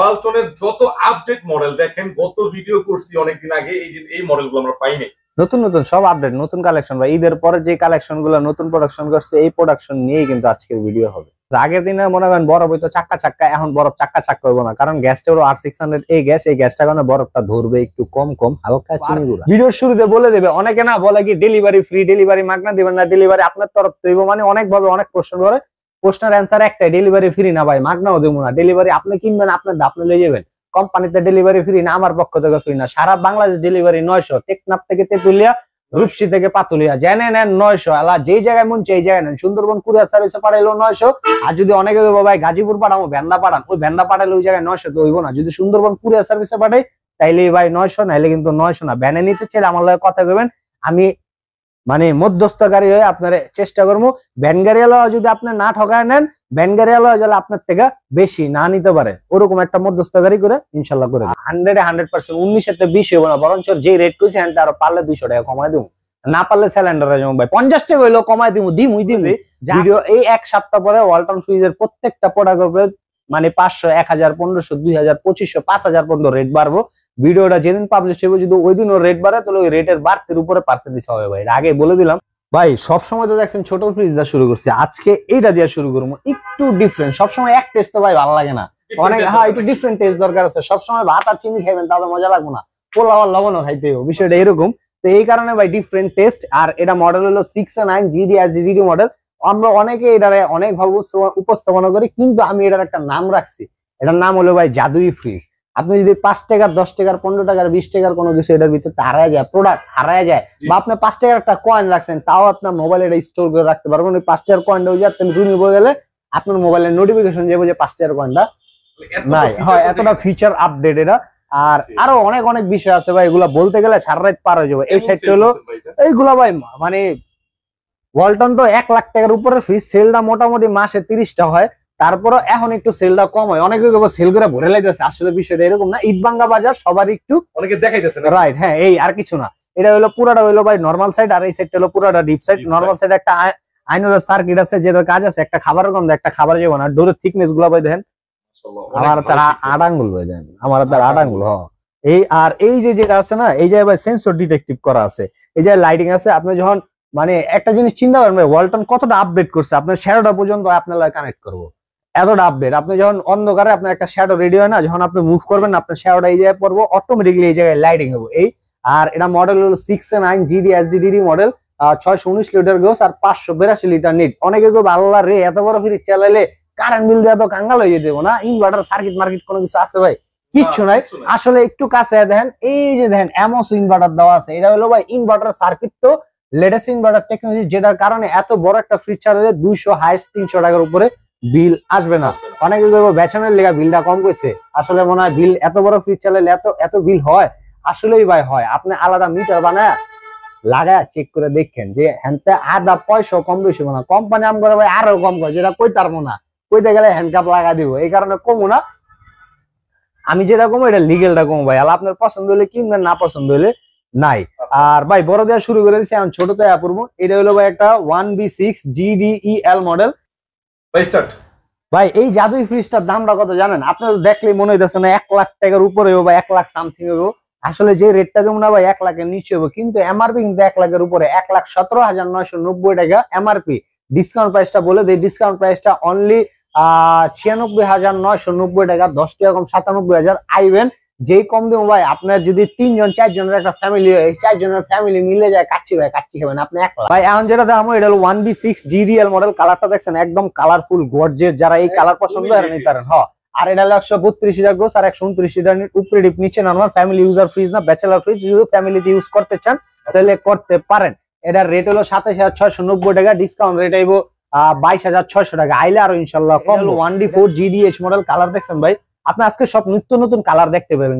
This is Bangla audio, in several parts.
ওয়ালটনের যত আপডেট মডেল দেখেন, গত ভিডিও করছি অনেকদিন আগে, এই যে এই মডেলগুলো আমরা পাই নাই। নতুন নতুন সব আপডেট, নতুন কালেকশন বা ঈদের পরে যে কালেকশন গুলো নতুন প্রোডাকশন করছে, এই প্রোডাকশন নিয়েই কিন্তু আজকের ভিডিও হবে। আগের দিনে মনে করেন বরফ হইতো চাক্কা চাক্কা, এখন বরফ চাক্কা চাক্কা হইব না, কারণ গ্যাসটা হলো R600 এই গ্যাসটা কারণে বরফটা ধরবে একটু কম কম, হালকা চিনি গুঁড়া। ভিডিওর শুরুতে বলে দেবে, অনেকে না বলে কি ডেলিভারি ফ্রি, ডেলিভারি মাগনা দিবেন না, ডেলিভারি আপনার তরফ থেকে হইব, মানে অনেক ভাবে অনেক প্রশ্ন করে। প্রশ্নের অ্যান্সার একটাই, ডেলিভারি ফ্রি না ভাই, মাগনাও দেবো না। ডেলিভারি আপনি কিনবেন, আপনার আপনি লয়ে যাবেন। কোম্পানিতে ডেলিভারি ফ্রি না, আমার পক্ষ থেকে ফ্রি না। সারা বাংলাদেশ ডেলিভারি 900, টেকনাফ থেকে তেতুলিয়া, রূপসী থেকে পাতুলিয়া, জেনে নেন 900। আলা যেই জায়গায় মন চাই জায়গায় নেন। সুন্দরবন কুরিয়ার সার্ভিসে পাঠাইলো 900। আর যদি অনেকে ভাই গাজীপুর পাঠাবো, ভ্যান্ডা পাঠান, ওই ভ্যান্ডা পাঠালে ওই জায়গায় 900 তো হইব না। যদি সুন্দরবন কুরিয়ার সার্ভিসে পাঠাই তাইলে ভাই 900, নাইলে কিন্তু 900 না। ভ্যানে নিতে চাইলে আমার লগে কথা কইবেন, আমি মানে মধ্যস্থকারী হয়ে আপনার চেষ্টা করবো। ভ্যান গাড়িওয়ালা যদি আপনি না ঠকায় নেন, ভ্যান গাড়িওয়ালা যারা আপনার থেকে বেশি না নিতে পারে, ওরকম একটা মধ্যস্থকারী করে ইনশাল্লাহ করে 100% 19 তে 20 হইব না, বরঞ্চ যে রেট কইছি আরো পারলে 200 টাকা কমাই দিব, না পারলে সিলিন্ডারে যেমন ভাই 50 টাকা হইলো কমাই দিব। ভিডিও এই এক সপ্তাহ পরে ওয়ালটন ফ্রিজের প্রত্যেকটা প্রোডাক্টের উপরে মানে 500, 1000, 1500, 2000, 2500, 5000 পর্যন্ত রেট বাড়বো। ভিডিওটা যেদিন পাবলিশ হইব যদি ওই দিন রেট বাড়ে, তাহলে ওই রেটের বাড়তির উপরে পার্সেন্টেজ হবে ভাই, আগে বলে দিলাম। ভাই সবসময় তো দেখছেন ছোট ফ্রিজ দিয়ে শুরু করছি, আজকে এইটা দিয়ে শুরু করবো, একটু ডিফারেন্ট। সবসময় এক টেস্ট তো ভাই ভালো লাগে না, অনেক একটু ডিফারেন্ট টেস্ট দরকার আছে। সবসময় ভাত আর চিনি খাইবেন তাহলে মজা লাগবে না, পোলাও আর লবণও খাইতে হবে, বিষয়টা এরকম। তো এই কারণে ভাই ডিফারেন্ট টেস্ট। আর এটা মডেল হলো 609 GD মডেল। আমরা অনেকে এটারে অনেক ভাবে উপস্থাপনা করি, কিন্তু আমি এটার একটা নাম রাখছি, এটার নাম হলো ভাই জাদুই ফ্রিজ। আপনি যদি 5 টাকার, 10 টাকার, 15 টাকার, 20 টাকার কোনো কিছু এটার ভিতরে হারায় যায়, প্রোডাক্ট হারায় যায়, বা আপনি 5 টাকার একটা কয়েন রাখছেন, তাও আপনার মোবাইলে এটা স্টোর করে রাখতে পারবেন। ওই 5 টাকার কয়েনটা ওই যে আপনি রুমে বয়ে গেলে আপনার মোবাইলের নোটিফিকেশন যাবে যে 5 টাকার কয়েনটা নাই। হয় এতটা ফিচার আপডেট এটা। আর আরো অনেক অনেক বিষয় আছে ভাই, এগুলা বলতে গেলে সারা রাত পার হয়ে যাবে। এই সাইডটা হলো এইগুলা ভাই, মানে ওয়ালটন তো 1 লাখ টাকার উপরে ফ্রিজ, সেলটা মোটামুটি মাসে 30টা হয়, তারপরে এখন একটু সেলটা কম হয়। অনেকে সেল করে ভরে লাইতেছে, আসলে বিষয়টা এরকম না। ঈদবাঙ্গা বাজার সবার একটু অনেকে দেখাইতেছে না, রাইট? হ্যাঁ, এই আর কিছু না। এটা হলো পুরাটা হলো ভাই নরমাল সাইড, আর এই সাইডটা হলো পুরাটা ডিপ সাইড। নরমাল সাইড একটা আইনোর সার্কিট আছে, যেটার কাজ আছে একটা খাবারের গন্ধ, একটা খাবার যাবে না। ডোরের থিকনেস গুলা ভাই দেখেন, আমার তার 8 আঙ্গুল ভাই দেখেন, আমার তার 8 আঙ্গুল। এই আর এই যে যেটা আছে না, এই যে ভাই সেন্সর ডিটেকটিভ করা আছে, এই যে লাইটিং আছে। আপনি যখন মানে একটা জিনিস চিন্তা করেন ভাই, ওয়ালটন কতটা আপডেট করছে, আপনার শ্যাডোটা পর্যন্ত আপনার লাগে কানেক্ট করবো, এতটা আপডেট। আপনি যখন অন্ধকারে আপনার একটা শ্যাডো রেডি হয় না, যখন আপনি মুভ করবেন আপনার শ্যাডোটা এই জায়গায় পড়বো, অটোমেটিকলি এই জায়গায় লাইটিং হবে। এই আর এটা মডেল হলো 609 GD মডেল, 619 লিটার গ্রোস আর 582 লিটার নিট। অনেকে কেউ আল্লাহ রে এত বড় ফ্রিজ চালাইলে কারেন্ট বিল দিয়ে তো কাঙ্গাল হয়ে দেবো না, ইনভার্টার সার্কিট মার্কিট কোনো কিছু আছে ভাই? কিচ্ছু নাই। আসলে একটু কাছে দেখেন, এই যে দেখেন এমওস ইনভার্টার দেওয়া আছে। এটা হলো ভাই ইনভার্টার সার্কিট, তো লেটেস্ট ইনভার্টার টেকনোলজি, যেটার কারণে এত বড় একটা ফ্রিজ চালালে 200 হাইস্ট 300 টাকার উপরে বিল আসবে না। অনেকে বেচনের লেগা বিলটা কম কইছে, আসলে মনে হয় বিল এত বড় ফ্রিজ চালালে এত বিল হয়? আসলেই ভাই হয়। আপনি আলাদা মিটার বানায় লাগায় চেক করে দেখেন যে হ্যান্ডটা আধা পয়সা কম বেশি না। কোম্পানি আম করে ভাই আরো কম করে, যেটা কই তারবো না, কইতে গেলে হ্যান্ডকাপ লাগা দিব, এই কারণে কমো না। আমি যেটা কমো এটা লিগেলটা কমো ভাই। আর আপনার পছন্দ হলে কিনবেন, না পছন্দ হলে নাই। আর ভাই বড় দেওয়া শুরু করে দিচ্ছি, এখন ছোট তো পড়বো। এটা হলো ভাই একটা 1B6 GDEL মডেল। ভাই এই জাদুই ফ্রিজটার দামটা কত জানেন? আপনার দেখলেই মনে হইতেছে না 1 লাখ টাকার উপরে বা 1 লাখ সামথিং হইব। আসলে যে রেটটা দেবো না ভাই 1 লাখের নিচে হবে, কিন্তু এমআরপি কিন্তু 1 লাখের উপরে, 1,17,990 টাকা এমআরপি। ডিসকাউন্ট প্রাইসটা বলে দেই, ডিসকাউন্ট প্রাইসটা অনলি 96,990 টাকা, 10 টাকা কম 97,000। আইবেন যেই কম দেবো ভাই, আপনার যদি 3 জন 4 জনের একটা ফ্যামিলি, 4 জনের ফ্যামিলি মিলে যায় কাচ্চি ভাই, কাচ্চি খাবেন আপনি 1 লাখ। ভাই এখন যেটা দাম এটা হলো 1B6 GDL মডেল। কালারটা দেখছেন একদম কালারফুল গর্জিয়াস, যারা এই কালার পছন্দ এরা নিতে পারেন। আর এটা হলো 132 লিটার গ্রোস আর 129 লিটার নিট। উপরে ডিপ, নিচে নরমাল। ফ্যামিলি ইউজার ফ্রিজ না, ব্যাচেলার ফ্রিজ। যদি ফ্যামিলিতে ইউজ করতে চান তাহলে করতে পারেন। এটার রেট হলো 27,690 টাকা, ডিসকাউন্ট রেট আইবো 22,600 টাকা। আইলে আরো ইনশাল্লাহ কম। 1D4 GDH model. কালার দেখছেন ভাই, আপনি আজকে সব নিত্য নতুন কালার দেখতে পাবেন।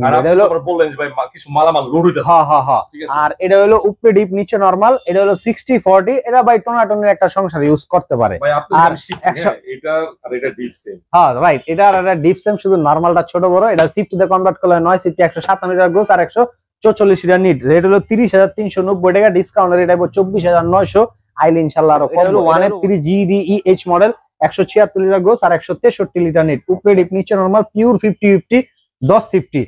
আর এটা হলো উপরে ডিপ, নিচে নরমাল। এটা হলো 60/40। এটা ভাই টোনাটনের একটা সংসার ইউজ করতে পারে। আর হ্যাঁ রাইট, এটা আর এটা ডিপ সেম, শুধু নরমালটা ছোট বড়। এটা 50 তে কনভার্ট করলে 9 সিফটি, 157 লিটার গ্রোস আর 144 লিটার নিট। রেট হলো 30,390 টাকা, ডিসকাউন্ট রেট আইবো 24,900। আইলে ইনশাআল্লাহ আরো কম। 1F3 GDEH model. 176 litre gross আর 163 লিটার নিট, উপরে ডিপ নিচে নরমাল, পিওর 50-50 1050।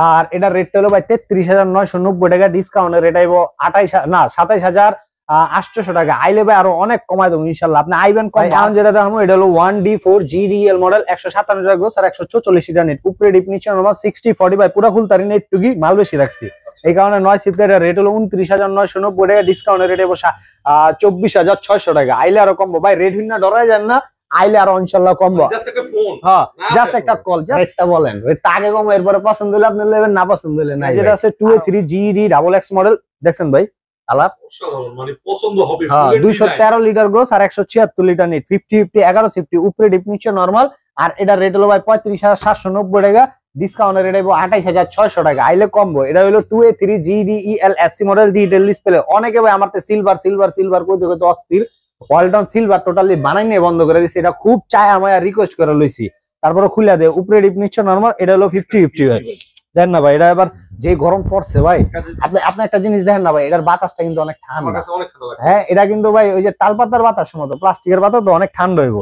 আর এটা রেটটা হলো ভাই 33,990 টাকা, ডিসকাউন্টের রেট আইবো 27,800 টাকা। আইলে ভাই আরো অনেক কমাই দেবো ইনশাল্লাহ, আপনি আইবেন কম। এখন যেটা দেখাবো এটা হলো 1D4 GDL model, 157 litre gross আর 144 লিটার নিট, উপরে ডিপ নিচে নরমাল, 60-40 ভাই পুরো ফুল তারি নেট টুকি মাল বেশি রাখছি, এই কারণে 9 শিফটের রেট হলো 29,990 টাকা, ডিসকাউন্টের রেট 24,600 টাকা। আইলে আরো কমবো ভাই, রেট হিন্না ডরাই যান না, আইলে আরো ইনশাআল্লাহ কমবো। জাস্ট একটা ফোন, হ্যাঁ জাস্ট একটা কল, রেটটা বলেন, রেটটা আগে কম, এরপরে পছন্দ হলে আপনি নেবেন, না পছন্দ হলে না। যেটা আছে 2A3 GD XX মডেল, দেখছেন ভাই কালার অসাধারণ, মানে পছন্দ হবে। 213 লিটার গ্রোস আর 176 লিটার নিট, 50-50 11 শিফটি, উপরে ডিপ নিচে নরমাল। আর এটা রেট হলো ভাই 35,790 টাকা, ডিসকাউন্টের রেট হলো 28,600 টাকা, আইলে কমবো। এটা হলো 2A3 GDEL SC model, digital display. অনেকে ভাই আমার সিলভার সিলভার সিলভার কইতে কইতে অস্থির, ওয়ালটন সিলভার টোটালি বানাই নিয়ে বন্ধ করে দিছি, এটা খুব চায় আমায় রিকোয়েস্ট করে লইছি, তারপরে খুলে দে, উপরে ডিপ নিচে নরমাল। এটা হলো 50-50 ভাই, দেখেন না ভাই, এটা এবার যে গরম পড়ছে ভাই, আপনি একটা জিনিস দেখেন না ভাই, এটার বাতাসটা কিন্তু অনেক ঠান্ডা। হ্যাঁ এটা কিন্তু ভাই ওই যে তালপাতার বাতাস মতো, প্লাস্টিকের বাতাস তো অনেক ঠান্ডা হইব।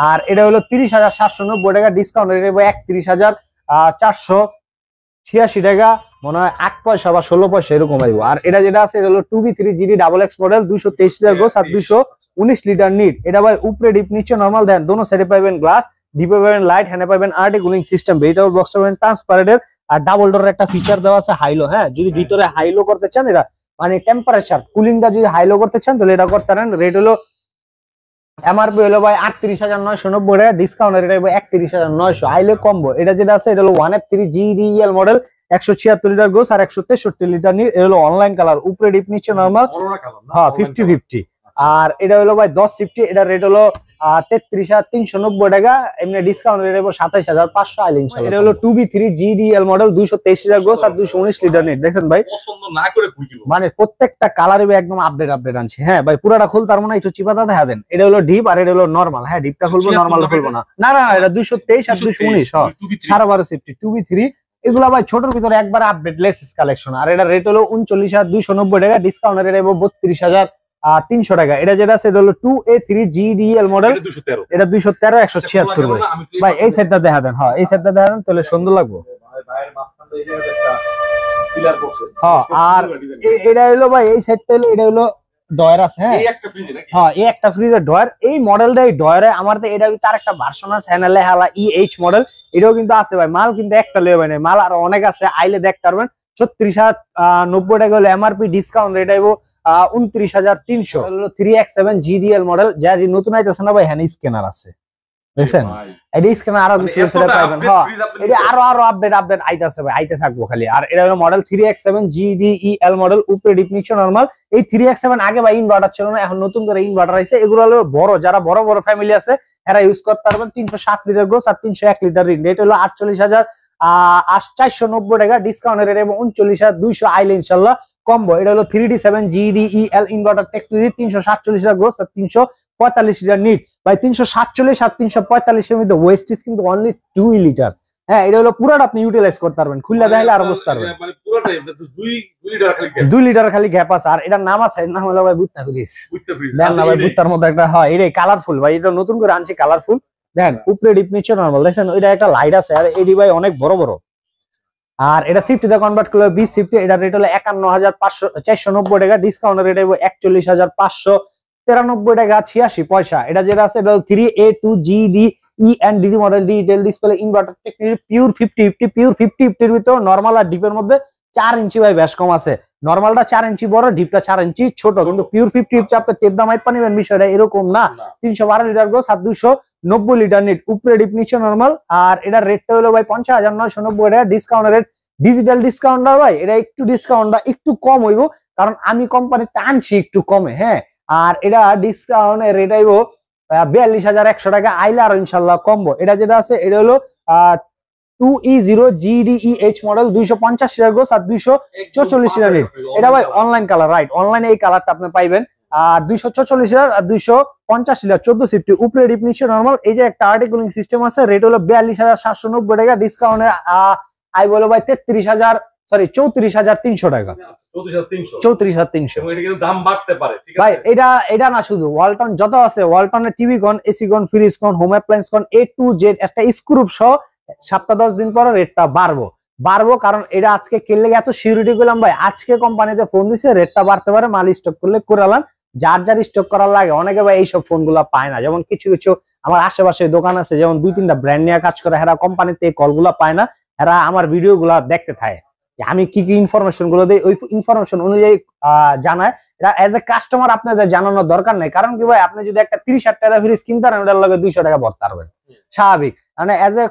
আর এটা হলো 30,790 টাকা, ডিসকাউন্ট রেট 31,486 টাকা, মনে হয় 8 পয়সা বা 16 পয়সা এরকম আইব। আর এটা যেটা আছে এটা হলো 2B3 GD XX model, 223 litre gross আর 219 লিটার নিট। এটা ভাই উপরে ডিপ নিচে নরমাল, দেন দোনো সাইডে পাবেন গ্লাস, ডিপে পাবেন লাইট, হ্যান্ডে পাবেন RT cooling system, vegetable box পাবেন ট্রান্সপারেন্টের, আর ডাবল ডোরের একটা ফিচার দেওয়া আছে হাইলো। হ্যাঁ যদি ভিতরে হাইলো করতে চান, এটা মানে টেম্পারেচার কুলিংটা যদি হাইলো করতে চান তাহলে এটা করতে পারেন। রেট হলো এমআরপি হলো ভাই 38,990 টাকা, ডিসকাউন্টের রেট 31,900, আইলে কমবো। এটা যেটা আছে এটা হলো 1F3 GDEL model, 176 litre gross আর 163 লিটার নিট, এটা হলো অনলাইন কালার, উপরে ডিপ নিচে নরমাল, হ্যাঁ 50-50। আর এটা হলো ভাই 1050, এটা রেট হলো 33,390 টাকা, এমনি ডিসকাউন্ট রেট 27,500, আইলে ইনশাআল্লাহ। এটা হলো 2B3 GDL model, 223 litre gross আর 219 লিটার নিট, দেখেন ভাই পছন্দ না করে কই দিব, মানে প্রত্যেকটা কালারে একদম আপডেট আনছে। হ্যাঁ ভাই পুরাটা খুল, তার মানে একটু চিপাতা দেখা দেন। এটা হলো ডিপ আর এটা হলো নরমাল। হ্যাঁ ডিপটা খুলবো, নরমাল খুলবো না, না না এটা 223 আর 219 12.5 সেফটি 2B3 এগুলা ভাই ছোটর ভিতরে একবার আপডেট লেটেস্ট কালেকশন। আর এটা রেট হলো 39,290 টাকা, ডিসকাউন্টের রেট 32,300 টাকা। এটা যেটা আছে এটা হলো 2A3 GDL মডেল, এটা 213 176 ভাই। ভাই এই সেটটা দেখা দেন, হ্যাঁ এই সেটটা দেখা দেন তাহলে সুন্দর লাগবে। হ্যাঁ আর এটা হলো ভাই এই সেটটা হলো, এটা হলো ডয়ার আছে। হ্যাঁ এই একটা ফ্রিজের ডয়ার, এই মডেলটা এই ডয়ারে আমার তো এটা তার একটা ভার্সন আছে হ্যানালে হালা EH মডেল, এটাও কিন্তু আছে ভাই। মাল কিন্তু একটা লেবে নাই, মাল আর অনেক আছে, আইলে দেখতে পারবেন। 36,090 টাকা হলো এমআরপি, ডিসকাউন্ট রেট আইবো 29,300। হলো 3X7 GDL মডেল, যার নতুন আইতেছে না ভাই, হ্যাঁ স্ক্যানার আছে দেখছেন, এটা স্ক্যানার আরো কিছু পাইবেন। হ্যাঁ এটা আরো আপডেট আইতাছে ভাই, আইতে থাকবো খালি। আর এটা হলো মডেল 3X7 GDEL মডেল, উপরে ডিপ নিচে নরমাল। এই 3X7 আগে ভাই ইনভার্টার ছিল না, এখন নতুন করে ইনভার্টার আইছে। এগুলো হলো বড়, যারা বড় বড় ফ্যামিলি আছে এরা ইউজ করতে পারবেন। 307 লিটার গ্রোস আর 301 লিটার রিন, রেট হলো 48,490 টাকা, ডিসকাউন্টের রেট এবং 39,200, আইলে ইনশাল্লাহ কম্বো। এটা হলো 3D7 GDEL inverter technology, 347 litre gross আর 345 লিটার নিট। ভাই 347 আর 345 এর মধ্যে ওয়েস্টেজ কিন্তু অনলি 2 লিটার। হ্যাঁ এটা হলো পুরোটা আপনি ইউটিলাইজ করতে পারবেন, খুললে দেখলে আরো বুঝতে পারবেন। 2 লিটার খালি গ্যাপ আছে। আর এটার নাম আছে, নাম হলো ভাই বুত্তা ফ্রিজ, দেন না ভাই বুত্তার মধ্যে একটা, হয় এটাই কালারফুল ভাই, এটা নতুন করে আনছি কালারফুল। দেখেন উপরে ডিপ নিচে নরমাল, দেখেন ওইটা একটা লাইট আছে। আর এডি ভাই অনেক বড় বড়। আর এটা শিফটে কনভার্ট করলে 20 শিফটে, এটা রেট হলো 51,490 টাকা, ডিসকাউন্টের রেট হলো 41,593 টাকা 86 পয়সা। এটা যেটা আছে এটা হলো 3A2 GDEND model, digital display inverter technology, pure 50-50। Pure 50-50 এর ভিতর নরমাল আর ডিপের মধ্যে 4 ইঞ্চি ভাই বেশ কম আছে। নরমালটা 4 ইঞ্চি বড়, ডিপটা 4 ইঞ্চি ছোট, কিন্তু পিওর 50-50 আপনি টেপ দামাই পানিবেন, বিষয়টা এরকম না। 312 লিটার গ্রোস আর 290 লিটার নিট, উপরে ডিপ নিচে নরমাল। আর এটার রেটটা হলো ভাই 50,990 টাকা, ডিসকাউন্টের রেট ডিজিটাল ডিসকাউন্টটা ভাই এটা একটু ডিসকাউন্টটা একটু কম হইব, কারণ আমি কোম্পানিতে আনছি একটু কমে। হ্যাঁ আর এটা ডিসকাউন্টের রেট আইবো 42,100 টাকা, আইলে আর ইনশাল্লাহ কমবো। এটা যেটা আছে এটা হলো 2E0 GDEH model, 250 litre gross আর 244 লিটার নিট। এটা ভাই অনলাইন কালার, রাইট অনলাইনে এই কালারটা আপনি পাইবেন। আর 244 লিটার আর 250 লিটার 14 সিফটি, উপরে ডিপ নিচে নরমাল। এই যে একটা আর্টি কুলিং সিস্টেম আছে, রেট হলো 42,790 টাকা, ডিসকাউন্টে আই বলো ভাই সরি 34,300 টাকা, 34,300, 34,300। এবং এটা কিন্তু দাম বাড়তে পারে, ঠিক ভাই আছে? এটা না, শুধু ওয়ালটন যত আছে, ওয়ালটনের টিভি কন, এসি কন, ফ্রিজ কন, হোম অ্যাপ্লায়েন্স কন, A to Z একটা স্ক্রুপ সহ সপ্তাহ 10 দিন পরে রেটটা বাড়বো, কারণ এটা আজকে কেলে এত সিউরিটি করলাম ভাই, আজকে কোম্পানিতে ফোন দিছে রেটটা বাড়তে পারে, মাল স্টক করলে করালাম, যার স্টক করার লাগে। অনেকে ভাই এইসব ফোন গুলা পায় না, যেমন কিছু কিছু আমার আশেপাশে দোকান আছে, যেমন 2-3টা ব্র্যান্ড নিয়ে কাজ করে, এরা কোম্পানিতে এই কলগুলা পায় না, এরা আমার ভিডিও গুলা দেখতে থাকে, আমি কি কি ইনফরমেশন গুলো দিই, ওই ইনফরমেশন অনুযায়ী জানায়। এটা এজ এ কাস্টমার আপনাদের জানানোর দরকার নেই, কারণ কি ভাই, আপনি যদি একটা 30,000 টাকা ফ্রিজ কিনতে পারেন, ওটার লগে 200 টাকা ভরতে পারবেন, স্বাভাবিক। মানে এজ এ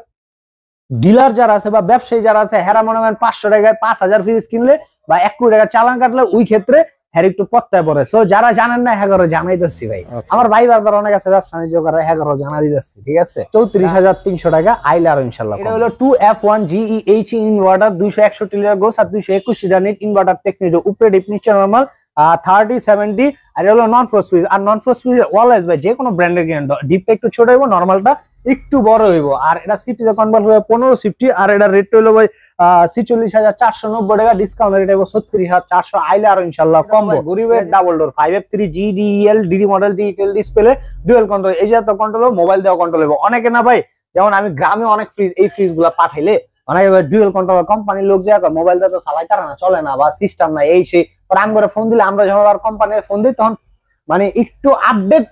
ডিলার যারা আছে বা ব্যবসায়ী যারা আছে, হেরা মনে করেন 500 টাকায় 5,000 ফ্রিজ কিনলে বা 1 কোটি টাকার চালান কাটলে ওই ক্ষেত্রে হ্যাঁ একটু পত্তায় পড়ে। সো যারা জানেন না, হ্যাঁ জানাইতেছি ভাই, আমার ভাই বারবার অনেক আছে ব্যবসা বাণিজ্য করে, হ্যাঁ জানা দিতেছি, ঠিক আছে? 34,300 টাকা আইলে আরো ইনশাল্লাহ। এটা হলো 2F1 GEHE inverter, 261 litre gross আর 221 লিটার নিট ইনভার্টার টেকনিক, উপরে ডিপ নিচে নরমাল, 30-70। আর এটা হলো নন ফ্রস্ট ফ্রিজ, আর নন ফ্রস্ট ফ্রিজ অলওয়েজ ভাই যে কোনো ব্র্যান্ডের কিনেন, ডিপটা একটু ছোট হইব, নরমালটা একটু বড় হইব। আর এটা সিফটিতে কনভার্ট হবে 15 আর এটা রেট হলো ভাই 46,490 টাকা, ডিসকাউন্ট রেট হইব 36,400, আইলে আরো ইনশাআল্লাহ কমবো। গরিবের double door 5F3 GDEL DD model, digital display, dual control, এই যে তো কন্ট্রোল হবে, মোবাইল দেওয়া কন্ট্রোল হবে। অনেকে না ভাই, যেমন আমি গ্রামে অনেক ফ্রিজ, এই ফ্রিজ গুলা পাঠাইলে অনেকে ডুয়াল কন্ট্রোল, কোম্পানির লোক যায় মোবাইল দিয়ে তো চালাইতে না, চলে না, বা সিস্টেম নাই, এই সেই আমি করে ফোন দিলে, আমরা যখন আর কোম্পানির ফোন দিই তখন মানে একটু আপডেট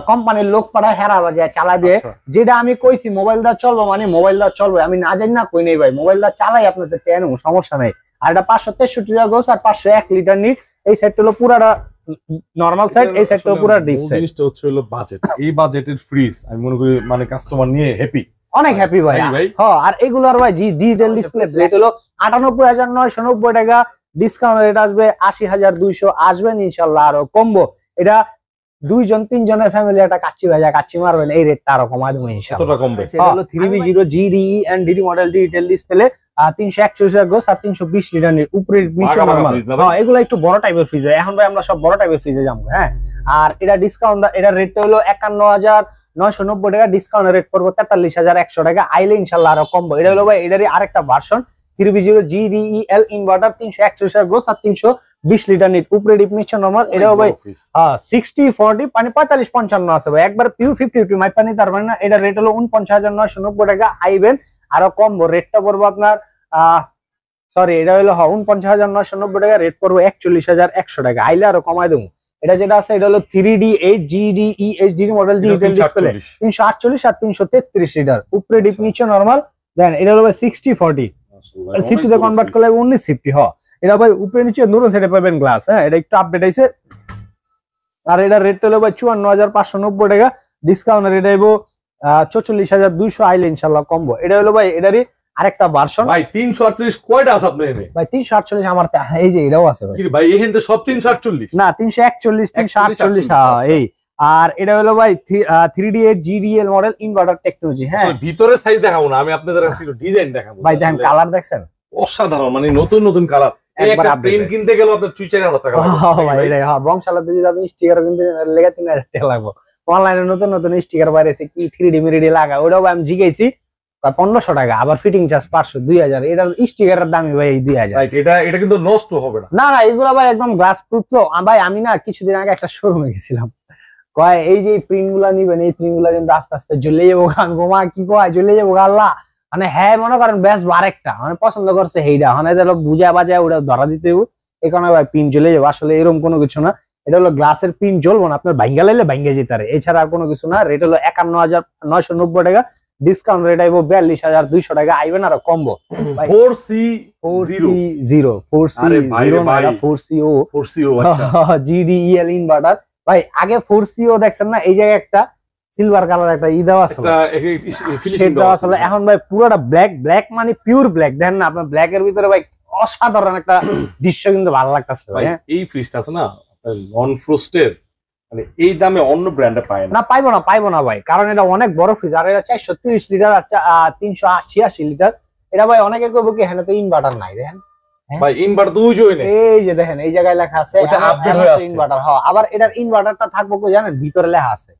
কোম্পানির লোক পাঠায়, হেরা বাজে চালা দিয়ে, যেটা আমি কইছি মোবাইল দা চলবো, মানে মোবাইল দা চলবে, আমি না জানি না কই নেই ভাই, মোবাইল দা চালাই আপনাদের টেন, সমস্যা নাই। আর এটা 563 টাকা গোস আর 501 লিটার নিট, এই সেট হলো পুরাটা নরমাল সাইড, এই সেট হলো পুরা ডিপ সাইড। জিনিসটা হচ্ছে হলো বাজেট, এই বাজেটের ফ্রিজ আমি মনে করি মানে কাস্টমার নিয়ে হ্যাপি, অনেক হ্যাপি ভাই। হ্যাঁ, আর এগুলোর ভাই ডিজিটাল ডিসপ্লে রেট হলো 98,990 টাকা, ডিসকাউন্ট রেট আসবে 80,200, আসবেন ইনশাআল্লাহ আরো কমবো। এটা 2-3 জনের ফ্যামিলি একটা কাচ্চি ভাজা কাচ্চি মারবেন, এই রেটটা আরো কমায় দেবো ইনশাআল্লাহ। কতটা কমবে? এটা হলো 3B0 GDE and DD model, digital display, 341 gross আর 320 লিটার নিট, উপরে নিচে নরমাল। হ্যাঁ, এগুলো একটু বড় টাইপের ফ্রিজ, এখন ভাই আমরা সব বড় টাইপের ফ্রিজে যাবো। হ্যাঁ, আর এটা ডিসকাউন্ট, এটা রেট হলো 51,990 টাকা, ডিসকাউন্ট রেট পড়বো 43,100 টাকা, আইলে ইনশাআল্লাহ আরো কমবো। এটা হলো ভাই এটারই আরেকটা version, 3B0 GDEL inverter, 341 gross আর 320 লিটার নিট, উপরে ডিপ নিচে নরমাল। এটাও ভাই 60-40 মানে 45-55 আছে ভাই, একবার পিওর 50-50 মাইপা নিতে পারবেন না। এটা রেট হলো 49,990 টাকা, আইবেন আরো কমবো, রেটটা পড়বো আপনার সরি এটা হলো 49,990 টাকা, রেট পড়বো 41,100 টাকা, আইলে আরো কমাই দেবো। এটা যেটা আছে এটা হলো 3D8 GDEHD model, digital display, 348 আর 333 লিটার, উপরে ডিপ নিচে নরমাল। দেন এটা হলো 60-40, সিফটিতে কনভার্ট করলে 1950। হ্যাঁ, এটা ভাই উপরে নিচে দুটো সেটে পাবেন গ্লাস। হ্যাঁ, এটা একটু আপডেট আইছে। আর এটা রেট হলো ভাই 54,590 টাকা, ডিসকাউন্ট রেট আইবো 44,200, আইলে ইনশাআল্লাহ কমবো। এটা হলো ভাই এটারই আরেকটা ভার্সন ভাই। 348 কয়টা আছে আপনার এনে ভাই? 348 আমার, এই যে এটাও আছে ভাই। কি ভাই, এখানে তো সব 348 না, 341 348। হ্যাঁ, এই আর এটা হলো ভাই 3D8 GDEL model, inverter technology. হ্যাঁ, ভিতরে সাইজ দেখাবো না, আমি আপনাদের কাছে একটু ডিজাইন দেখাবো ভাই। দেখেন কালার দেখছেন, অসাধারণ, মানে নতুন নতুন কালার। একটা পেন কিনতে গেলে আপনার 3-4 হাজার টাকা লাগবে ভাই। এটাই হ্যাঁ, বংশালাতে যদি আপনি স্টিকার কিনতে লেগে 3,000 টাকা লাগবে। অনলাইনে নতুন নতুন স্টিকার বাইরেছে, কি 3D মিরিডি লাগা, ওটাও আমি জিজ্ঞাসি 1500 টাকা, আবার ফিটিং চার্জ 500, 2000। এটা স্টিকারের দামই ভাই 2000। এটা কিন্তু নষ্ট হবে না। না, এগুলো ভাই একদম গ্লাস প্রুফ। তো ভাই আমি না কিছুদিন আগে একটা শোরুমে গেছিলাম, কয় এই যে প্রিন্ট গুলা নিবেন, এই প্রিন্ট গুলা কিন্তু আস্তে আস্তে জ্বলে যাবো, গোমা কি কয় জ্বলে যাবো আল্লাহ। মানে হ্যাঁ, মনে করেন বেশ আরেকটা মানে পছন্দ করছে সেইটা, মানে বুঝা বাজায় ওটা ধরা দিতে হবে, এই কারণে ভাই প্রিন্ট জ্বলে যাবো। আসলে এরকম কোনো কিছু না, এটা হলো গ্লাসের প্রিন্ট জ্বলবো না, আপনার ভাঙ্গা লাইলে ভাঙ্গে যেতে পারে, এছাড়া আর কোনো কিছু না। রেট হলো 51,990 টাকা, ডিসকাউন্ট রেট আইবো 42,200 টাকা, আইবেন আরো কমবো। 4C0 GDEL ইনভার্টার ভাই। আগে 4CO দেখছেন না, এই জায়গায় একটা সিলভার কালার একটা দেওয়া আছে, এখন ভাই পুরোটা ব্ল্যাক মানে পিওর ব্ল্যাক। দেখেন না আপনার ব্ল্যাক এর ভিতরে ভাই অসাধারণ একটা দৃশ্য, কিন্তু ভালো লাগতেছে ভাই। এই ফ্রিজটা আছে না নন ফ্রস্টের, মানে এই দামে অন্য ব্র্যান্ডে পায় না। পাইবো না ভাই, কারণ এটা অনেক বড় ফ্রিজ, আর এটা 430 লিটার, 388 লিটার। এটা ভাই অনেকে কইবো কি হ্যাঁ তো ইনভার্টার নাই, দেখেন ভাই ইনভার্টার তো ওই না, এই যে দেখেন এই জায়গায় লেখা আছে এটা আপডেট হয়ে আসছে ইনভার্টার। হ্যাঁ, আবার এটার ইনভার্টারটা থাকবো কই জানেন, ভিতরে লেখা আছে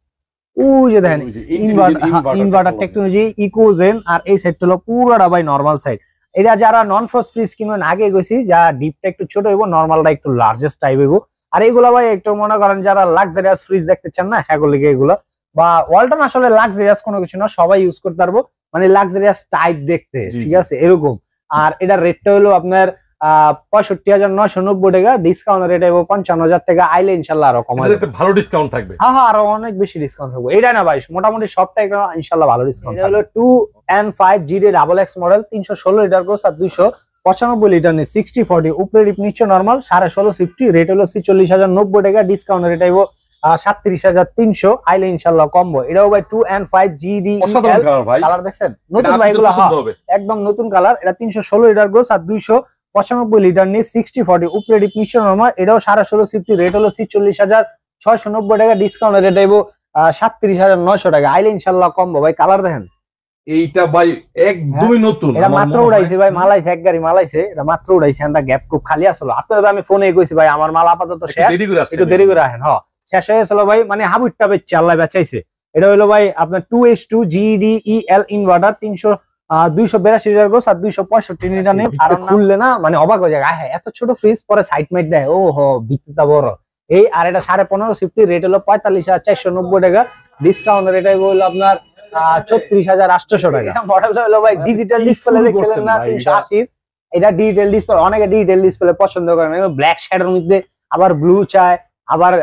ওই যে দেখেন ইনভার্টার টেকনোলজি ইকোজেন। আর এই সাইডটা হলো পুরোটা ভাই নরমাল সাইড। এটা যারা নন ফ্রস্ট ফ্রিজ কিনবেন আগে গেছি, যা ডিপটা একটু ছোট হইব, নর্মালটা একটু লার্জেস্ট টাইপ হইব। আর এগুলা ভাই একটু মনে করেন যারা লাক্সারিয়াস ফ্রিজ দেখতে চান না, হ্যাঁ গুলো এগুলো বা ওয়ালটন আসলে লাক্সারিয়াস কোনো কিছু না, সবাই ইউজ করতে পারবো, মানে লাক্সারিয়াস টাইপ দেখতে, ঠিক আছে এরকম। আর এটার রেটটা হলো আপনার 65,990 টাকা, ডিসকাউন্ট রেট হইব 55,000 টাকা। আইলে ইনশাল্লাহ আরো কমাই একটা ভালো ডিসকাউন্ট থাকবে। হ্যাঁ হ্যাঁ, আরো অনেক বেশি ডিসকাউন্ট থাকবে। এটা না ভাই মোটামুটি সবটাই ইনশাল্লাহ ভালো ডিসকাউন্ট। এটা হলো 2N5 GD XX model, 316 litre gross আর 295 লিটার নিয়ে 60/40, উপরে ডিপ নিচে নরমাল, 16.5 সিফটি, রেট হলো 46,090 টাকা, ডিসকাউন্ট রেট হইব 37,300। আইলে ইনশাল্লাহ কমবো। এটাও ভাই 2N5 GD কালার দেখছেন, নতুন ভাই এগুলো একদম নতুন কালার। এটা 316 লিটার ক্রস আর 295 লিটার নিয়ে 60/40, উপরে ডিপ নিচে নরমাল, এটাও 16.5 সিফটি, রেট হলো 46,690 টাকা, ডিসকাউন্ট রেট হইব 37,900 টাকা। আইলে ইনশাল্লাহ কমবো। ভাই কালার দেখেন, এইটা ভাই একদমই নতুন, এটা মাত্র উড়াইছে ভাই, মালাইছে এক গাড়ি মালাইছে, এটা মাত্র উড়াইছে। এটা গ্যাপ খুব খালি আসলো। আপনারা আমি ফোনে কইছি ভাই আমার মাল আপাতত শেষ, একটু দেরি করে আসেন। হ্যাঁ শেষ হয়ে গেছিল ভাই, মানে হাবুটটা বেচছে, আল্লাহ বেচাইছে। এটা হলো ভাই আপনার 2H2 GDEL inverter, 282 litre gross আর 265 লিটার নেই। আর খুললে না মানে অবাক হয়ে যায়, হ্যাঁ এত ছোট ফ্রিজ, পরে সাইড মাইট দেয়, ও হো ভিত্তিটা বড় এই। আর এটা 15.5 সিফটি, রেট হলো 45,490 টাকা, ডিসকাউন্ট রেট হলো আপনার 34,800 টাকা। মডেলটা হলো ভাই ডিজিটাল ডিসপ্লে দেখছিলেন না 380, এটা ডিজিটাল ডিসপ্লে, অনেকে ডিজিটাল ডিসপ্লে পছন্দ করেন, ব্ল্যাক শ্যাডোর মধ্যে আবার ব্লু চায়, আবার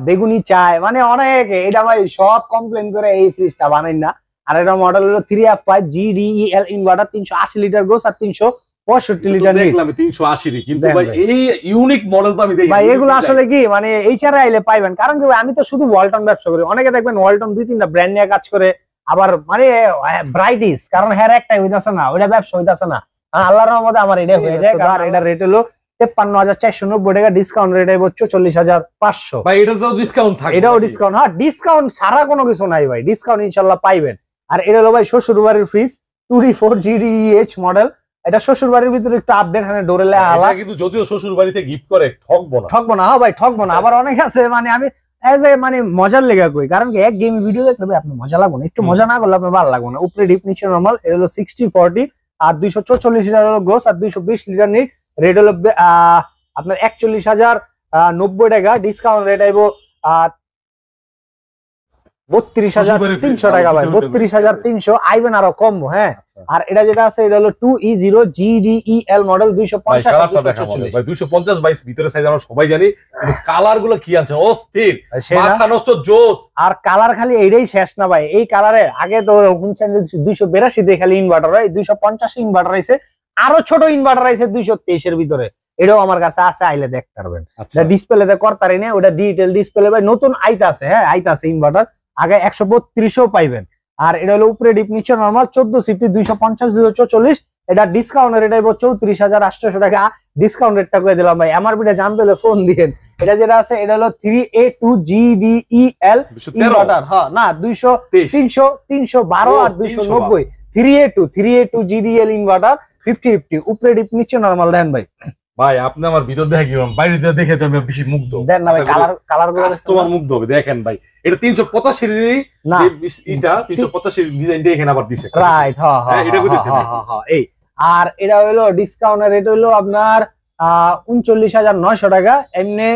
বেগুনি চায়, মানে অনেকে। এটা ভাই সব কমপ্লেন করে এই ফ্রিজটা বানাই না। আর এটা মডেল হলো 3F5 GDEL inverter, 380 litre gross আর 365 লিটার। দেখলাম 380, কিন্তু ভাই এই ইউনিক মডেল তো আমি দেখি ভাই, এগুলো আসলে কি মানে এই ছাড়া আইলে পাইবেন, কারণ কি আমি তো শুধু ওয়ালটন ব্যবসা করি, অনেকে দেখবেন ওয়ালটন 2-3টা ব্র্যান্ড নিয়ে কাজ করে, আবার মানে ব্রাইটিস, কারণ হ্যাঁ একটাই হইতাছে না, ওইটা ব্যবসা হইতাছে না। আল্লাহর রহমতে আমার এটা হয়ে যায়, কারণ এটা রেট হলো 53,490 টাকা, ডিসকাউন্ট রেট হইব 44,500। ভাই এটা তো ডিসকাউন্ট থাকে, এটাও ডিসকাউন্ট, হ্যাঁ ডিসকাউন্ট ছাড়া কোনো কিছু নাই ভাই, ডিসকাউন্ট ইনশাআল্লাহ পাইবেন। আর এটা হলো ভাই শ্বশুর বাড়ির ফ্রিজ, 2D4 GDEH মডেল, এটা শ্বশুর বাড়ির ভিতরে একটু আপডেট, হ্যাঁ ডোরে লেখা, কিন্তু যদিও শ্বশুর বাড়িতে গিফট করে ঠকবো না, হ্যাঁ ভাই ঠকবো না। আবার অনেক আছে মানে আমি এজ এ মানে মজার লেগা কই, কারণ কি এক গেম ভিডিও দেখলে ভাই আপনি মজা লাগবে না, একটু মজা না করলে আপনার ভালো লাগবে না। উপরে ডিপ নিচে নরমাল, এটা হলো 60/40 আর 244 লিটার হলো গ্রোস আর 220 লিটার নিট, রেট হলো আপনার 41,090 টাকা, ডিসকাউন্ট রেট আইবো 32,300 টাকা ভাই, 32,300 আইবেন আরো কম। হ্যাঁ আর এটা যেটা আছে এটা হলো 2E0 GDEL মডেল, 250 22 ভিতরে সাইজ আমরা সবাই জানি, কালার গুলো কি আছে অস্থির, মাথা নষ্ট জোস। আর কালার খালি এইটাই শেষ না ভাই, এই কালারে আগে তো 282 দিয়ে খালি ইনভার্টার হয়, 250 ইনভার্টার আছে, আরো ছোট ইনভার্টার আছে 223 এর ভিতরে, এটাও আমার কাছে আছে, আইলে দেখতে পারবেন। ডিসপ্লেতে করতারি না, ওটা ডিজিটাল ডিসপ্লে ভাই, নতুন আইতা আছে, হ্যাঁ আইতা আছে ইনভার্টার, আগে 132ও পাইবেন। আর এটা হলো উপরে ডিপ নিচে নরমাল, 14 সিফটি, 250 244, এটা ডিসকাউন্ট রেট আইবো 34,800 টাকা, ডিসকাউন্ট রেটটা করে দিলাম ভাই। এমআরপিটা জানতে হলে ফোন দিয়েন। এটা যেটা আছে এটা হলো 3A2 GDEL ইনভার্টার, হ্যাঁ না 312 আর 290, 3A2 GDEL ইনভার্টার 50/50, উপরে ডিপ নিচে নরমাল। দেন ভাই, ভাই আপনি আমার ভিতর দেখে কি বাইরে দেখে তো আমি বেশি মুগ্ধ। দেন না ভাই, কালার গুলো তোমার মুগ্ধ হবে। দেখেন ভাই, এটা 385 এর যে এটা 385 এর ডিজাইনটা এখানে আবার দিছে, রাইট? হ্যাঁ হ্যাঁ এটা কইতেছেন, হ্যাঁ এই। আর এটা হলো ডিসকাউন্ট রেট হলো আপনার 39,900 টাকা, এমনি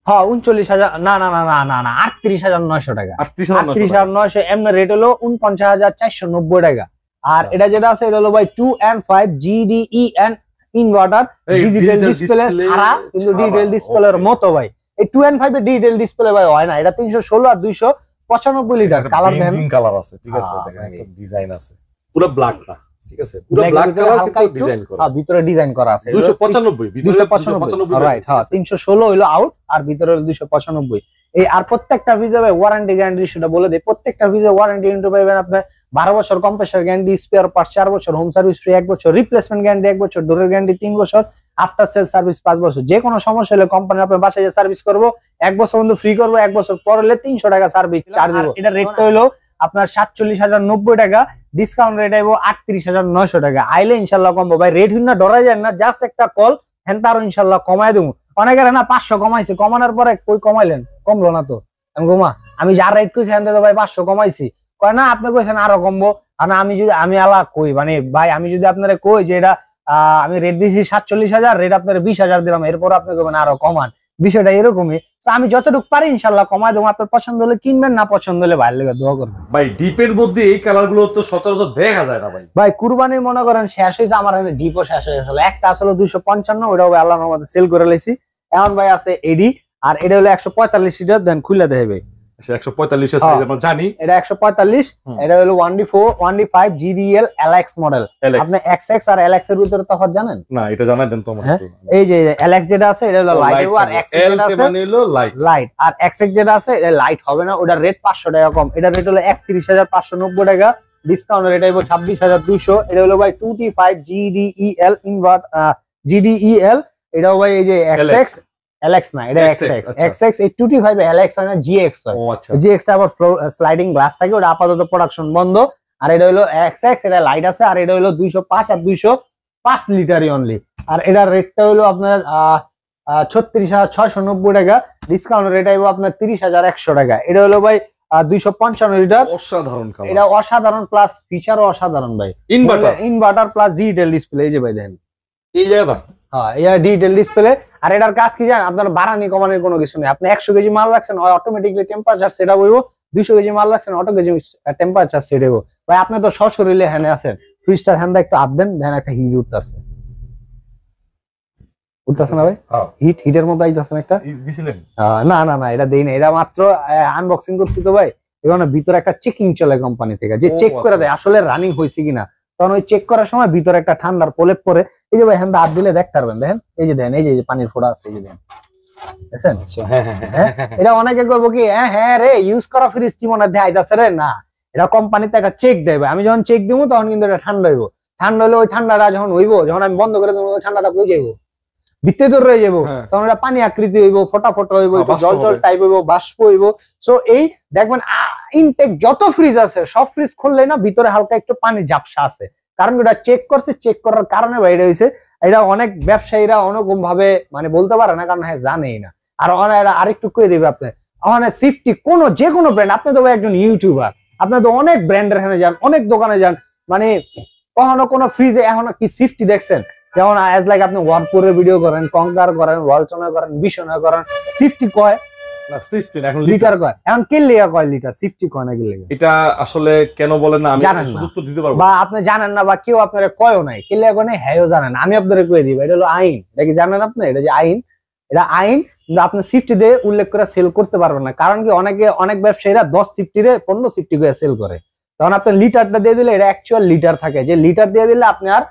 হ্যাঁ 39,000 না না না না না না 38,900 টাকা, 38,900, এমনি রেট হলো 49,490 টাকা। আর এটা যেটা আছে এটা হলো ভাই 2N5 GDEN inverter, digital display ছাড়া, কিন্তু ডিজিটাল ডিসপ্লের মতো ভাই। এই 2N5 এর ডিজিটাল ডিসপ্লে ভাই হয় না, এটা 316 আর 295 লিটার। কালার দেন, কালার আছে, ঠিক আছে, দেখেন একটা ডিজাইন আছে, পুরো ব্ল্যাক না, ঠিক আছে, পুরো ব্ল্যাক কালার কিন্তু ডিজাইন করা, হ্যাঁ ভিতরে ডিজাইন করা আছে 295, ভিতরে 295, রাইট? হ্যাঁ 316 হলো আউট আর ভিতরে হলো 295। এই আর প্রত্যেকটা ভিজে ভাই ওয়ারেন্টি গ্যারান্টি সেটা বলে দেই, প্রত্যেকটা ভিজে ওয়ারেন্টি কিন্তু পাবেন আপনি 12 বছর, কম্প্রেসর গ্যারান্টি, স্পেয়ার পার্টস 4 বছর, হোম সার্ভিস ফ্রি 1 বছর, রিপ্লেসমেন্ট গ্যারান্টি 1 বছর, ডোরের গ্যারান্টি 3 বছর, আফটার সেল সার্ভিস 5 বছর। যে কোনো সমস্যা হলে কোম্পানি আপনার বাসায় সার্ভিস করবো, 1 বছর পর্যন্ত ফ্রি করবো, 1 বছর পর হলে 300 টাকা সার্ভিস চার্জ দিব। এটা রেটটা হলো আপনার 47,090 টাকা, ডিসকাউন্ট রেট আইবো 38,900 টাকা। আইলে ইনশাল্লাহ কমবো ভাই, রেট না ডরা যায় না, জাস্ট একটা কল, হ্যাঁ তারও ইনশাল্লাহ কমায় দেবো। অনেকের না 500 কমাইছে, কমানোর পরে কই কমাইলেন, কমলো না তো। আমি যা রেট কইছি হ্যাঁ ভাই 500 কমাইছি, কয় না আপনি কইছেন আরো কমবো, আর না আমি আলা কই মানে ভাই আমি যদি আপনারা কই যে এটা আমি রেট দিছি 47,000, রেট আপনারা 20,000 দিলাম, এরপর আপনি কইবেন আরো কমান, বিষয়টা এরকমই। তো আমি যতটুকু পারি ইনশাআল্লাহ কমায় দেবো, আপনার পছন্দ হলে কিনবেন, না পছন্দ হলে ভাইয়ের লেগে দোয়া করবেন। ভাই ডিপের মধ্যে এই কালার গুলো তো সচরাচর দেখা যায় না ভাই। ভাই কুরবানির মনে করেন শেষ হয়েছে, আমার এখানে ডিপও শেষ হয়ে গেছিল, একটা আসলে 255, ওটাও ভাই আল্লাহর রহমতে সেল করে লাইছি। এখন ভাই আছে এডি, আর এটা হলো 145 লিটার, দেন খুলে দেবে 145 সাইজ আমরা জানি, এটা 145, এটা হলো 1D4 1D5 GDL LX model. আপনি XX আর LX এর ভিতরে তফাৎ জানেন? না এটা জানাই দেন তো আমাকে। এই যে LX যেটা আছে এটা হলো লাইট, আর XX যেটা আছে মানে হলো লাইট, আর XX যেটা আছে এটা লাইট হবে না, ওটার রেট 500 টাকা কম। এটা রেট হলো 31,590 টাকা, ডিসকাউন্ট রেট হইবো 26,200। এটা হলো ভাই 2T5 GDEL ইনভার্ট GDEL, এটাও ভাই এই যে XX LX না, এটা XX এই 2T5 LX হয় না, GX হয়। ও আচ্ছা, GX টা আবার স্লাইডিং গ্লাস থাকে, ওটা আপাতত প্রোডাকশন বন্ধ। আর এটা হলো XX, এটা লাইট আছে, আর এটা হলো 205 আর 205 লিটারই অনলি। আর এটার রেটটা হলো আপনার 36,690 টাকা, ডিসকাউন্ট রেট আইবো আপনার 30,100 টাকা। এটা হলো ভাই 255 লিটার, অসাধারণ কালার, এটা অসাধারণ, প্লাস ফিচারও অসাধারণ ভাই। ইনভার্টার প্লাস ডিজিটাল ডিসপ্লে, এই যে ভাই দেখেন এই জায়গাটা, হ্যাঁ এটা ডিজিটাল ডিসপ্লে। আর এটার কাজ কি জানেন, আপনার বাড়ানি কমানোর কোনো কিছু নেই। আপনি 100 কেজি মাল রাখছেন, অটোমেটিকলি টেম্পারেচার সেট হইব, 200 কেজি মাল রাখছেন, অটো কেজি টেম্পারেচার সেট হইব। ভাই আপনি তো সশরীরে হ্যানে আছেন, ফ্রিজটার হ্যান্ডা একটু আপ দেন, দেখেন একটা হিট উঠতেছে না ভাই, হিটের মতো আইতাছে একটা। দিছিলেন? না না না, এটা দেই না, এটা মাত্র আনবক্সিং করছি তো ভাই। এখানে ভিতরে একটা চেকিং চলে কোম্পানি থেকে, যে চেক করে দেয় আসলে রানিং হয়েছে কিনা। তখন ওই চেক করার সময় ভিতরে একটা ঠান্ডার প্রলেপ পরে, এই যে ভাই হ্যান্ডা হাত দিলে দেখতে পারবেন, দেখেন এই যে দেন, এই যে পানির ফোঁটা আছে, এই যে দেন, দেখছেন? এটা অনেকে করবো কি, হ্যাঁ রে ইউজ করা ফ্রিজ কি মনে হয় আইতাছে রে, না, এটা কোম্পানিতে একটা চেক দেবে। আমি যখন চেক দিব তখন কিন্তু এটা ঠান্ডা হইব, ঠান্ডা হলে ওই ঠান্ডাটা যখন হইব, যখন আমি বন্ধ করে দেবো ওই ঠান্ডাটা কই যাইব, ভিতরে দূর রয়ে যাবো, তখন এটা পানি আকৃতি হইব, ফোটা ফোটা হইব, জল জল টাইপ হইব, বাষ্প হইব। সো এই দেখবেন ইনটেক যত ফ্রিজ আছে সব ফ্রিজ খুললে না ভিতরে হালকা একটু পানির ঝাপসা আছে, কারণ এটা চেক করছে, চেক করার কারণে বাইরে হয়েছে। এটা অনেক ব্যবসায়ীরা অনেকরকম ভাবে মানে বলতে পারে না, কারণ হ্যাঁ জানেই না। আর আরেকটু কয়ে দেবে আপনি, সিফটি যে কোনো ব্র্যান্ড, আপনি তো একজন ইউটিউবার, আপনি তো অনেক ব্র্যান্ডের এখানে যান, অনেক দোকানে যান, মানে কখনো কোনো ফ্রিজে এখন কি সিফটি দেখছেন? যেমন অ্যাজ লাইক আপনি ওয়ার্ডপুরের ভিডিও করেন, কঙ্কার করেন, ওয়ালচনা করেন, বিছনা করেন, সিফটি কয় না, সিফটি এখন লিটার কয়, এখন কে লিয়া কয় লিটার, সিফটি কয় না কি লিয়া? এটা আসলে কেন বলেন না, আমি উত্তর দিতে পারবো, বা আপনি জানেন না, বা কেউ আপনারা কয়ও নাই, কে লিয়া কয় নাই, হ্যাঁও জানেন, আমি আপনাদের কয়ে দিব, এটা হলো আইন। এটা কি জানেন আপনি? এটা যে আইন, এটা আইন, কিন্তু আপনি সিফটি দিয়ে উল্লেখ করে সেল করতে পারবেন না। কারণ কি, অনেক ব্যবসায়ীরা 10 সিফটিরে 15 সিফটি করে সেল করে। তখন আপনি লিটারটা দিয়ে দিলে এটা অ্যাকচুয়াল লিটার থাকে, যে লিটার দিয়ে দিলে আপনি আর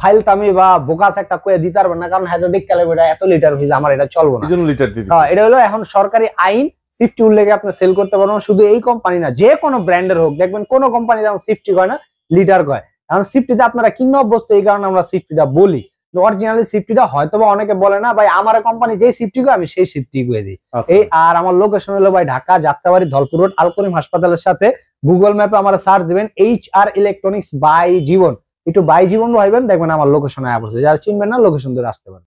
ফাইল তামি বা বোকাস একটা কয়ে দিতে পারবেন না, কারণ হয়তো দেখতে লাগবে এটা এত লিটার হয়েছে, আমার এটা চলবে না, লিটার দিতে। হ্যাঁ, এটা হলো এখন সরকারি আইন, সিফটি উল্লেখে আপনি সেল করতে পারবেন। শুধু এই কোম্পানি না, যে কোনো ব্র্যান্ডের হোক, দেখবেন কোন কোম্পানি যেমন সিফটি কয় না, লিটার কয়। এখন সিফটিতে আপনারা কিনে অভ্যস্ত, এই কারণে আমরা সিফটিটা বলি। অরিজিনালি সিফটিটা হয়তো বা অনেকে বলে না ভাই, আমার কোম্পানি যেই সিফটি কয় আমি সেই সিফটি কয়ে দিই। এই আর আমার লোকেশন হলো ভাই ঢাকা যাত্রাবাড়ি ধলপুর রোড, আল করিম হাসপাতালের সাথে। গুগল ম্যাপে আমার সার্চ দিবেন HR ইলেকট্রনিক্স বাই জীবন, একটু বাই জীবন ভাইবেন, দেখবেন আমার লোকেশনে আয়া পড়ছে। যারা চিনবেন না লোকেশন ধরে আসতে পারেন।